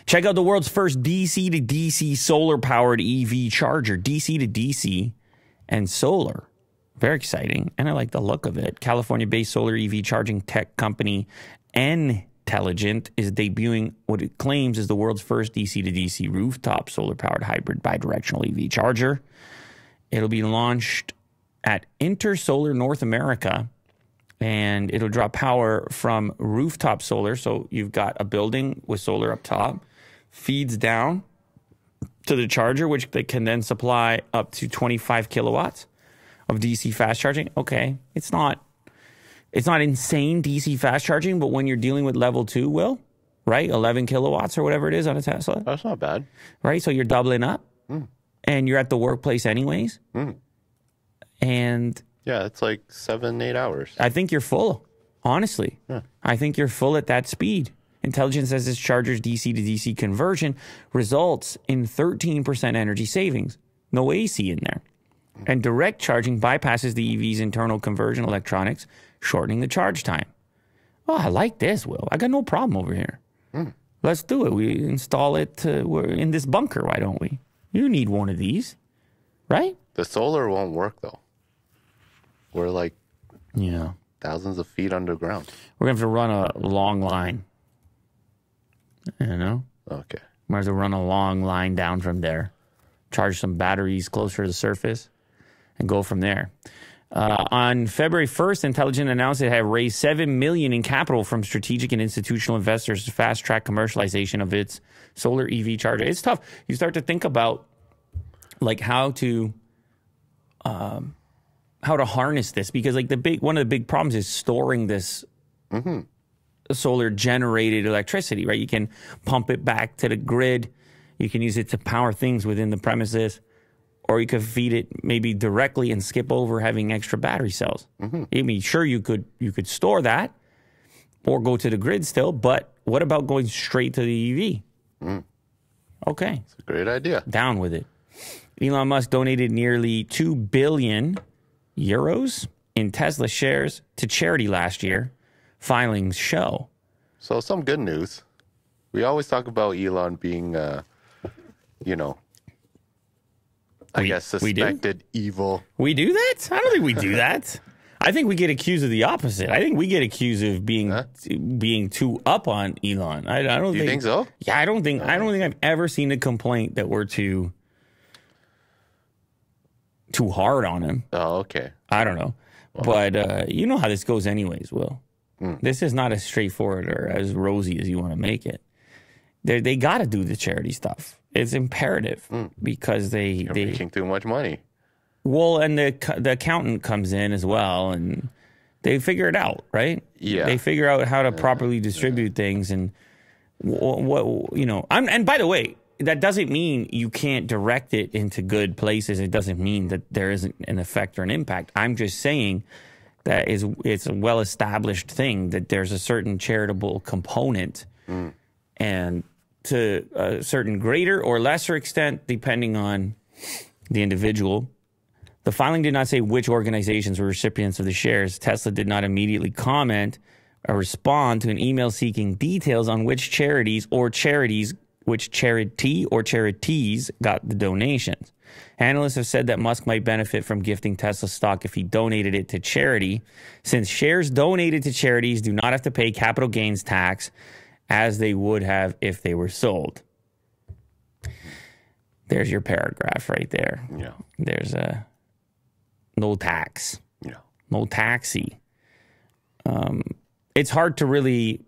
Check out the world's first DC to DC solar-powered EV charger. DC to DC and solar. Very exciting, and I like the look of it. California-based solar EV charging tech company Intelligent is debuting what it claims is the world's first DC to DC rooftop solar-powered hybrid bidirectional EV charger. It'll be launched at Intersolar North America, and it'll draw power from rooftop solar. So you've got a building with solar up top, feeds down to the charger, which they can then supply up to 25 kilowatts of DC fast charging. Okay, it's not insane DC fast charging, but when you're dealing with level 2, Will, right, 11 kilowatts or whatever it is on a Tesla. That's not bad. Right, so you're doubling up, and you're at the workplace anyways. And yeah, it's like 7-8 hours. I think you're full, honestly. Yeah. I think you're full at that speed. Intelligence says this charger's DC to DC conversion results in 13% energy savings. No AC in there. And direct charging bypasses the EV's internal conversion electronics, shortening the charge time. Oh, I like this, Will. I got no problem over here. Let's do it. We install it. We're in this bunker, why don't we? You need one of these, right? The solar won't work, though. We're like thousands of feet underground. We're going to have to run a long line. You know? Okay. We're going to have to run a long line down from there, charge some batteries closer to the surface, and go from there. On February 1st, Intelligent announced it had raised $7 million in capital from strategic and institutional investors to fast-track commercialization of its solar EV charger. It's tough. You start to think about like how to harness this, because like one of the big problems is storing this solar generated electricity, right? You can pump it back to the grid. You can use it to power things within the premises. Or you could feed it maybe directly and skip over having extra battery cells. I mean, sure, you could store that or go to the grid still, but what about going straight to the EV? Okay. It's a great idea. Down with it. Elon Musk donated nearly 2 billion euros in Tesla shares to charity last year, filings show. So some good news. We always talk about Elon being, I guess suspected evil. We do that? I don't think we do that. I think we get accused of the opposite. I think we get accused of being too up on Elon. I don't think. You think so? Yeah, I don't think I've ever seen a complaint that we're too hard on him. Oh, okay. I don't know. Well, but you know how this goes anyways, Will. This is not as straightforward or as rosy as you want to make it. They got to do the charity stuff. It's imperative because they're making too much money. Well, and the accountant comes in as well, and they figure it out, right? Yeah, they figure out how to properly distribute things, and what And by the way, that doesn't mean you can't direct it into good places. It doesn't mean that there isn't an effect or an impact. I'm just saying that it's a well-established thing that there's a certain charitable component, and to a certain greater or lesser extent, depending on the individual. The filing did not say which organizations were recipients of the shares. Tesla did not immediately comment or respond to an email seeking details on which charity or charities got the donations. Analysts have said that Musk might benefit from gifting Tesla stock if he donated it to charity, since shares donated to charities do not have to pay capital gains tax as they would have if they were sold. There's your paragraph right there. Yeah. There's no tax. Yeah. No taxi. It's hard to really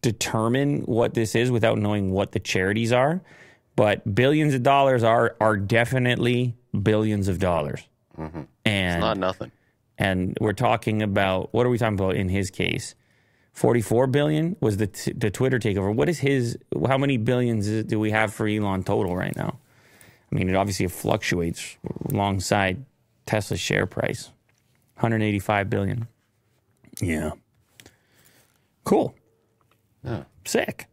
determine what this is without knowing what the charities are, but billions of dollars are definitely billions of dollars. And it's not nothing. And we're talking about, what are we talking about in his case? 44 billion was the Twitter takeover. What is how many billions do we have for Elon total right now? I mean, it obviously fluctuates alongside Tesla's share price. 185 billion. Yeah. Cool. Yeah. Sick.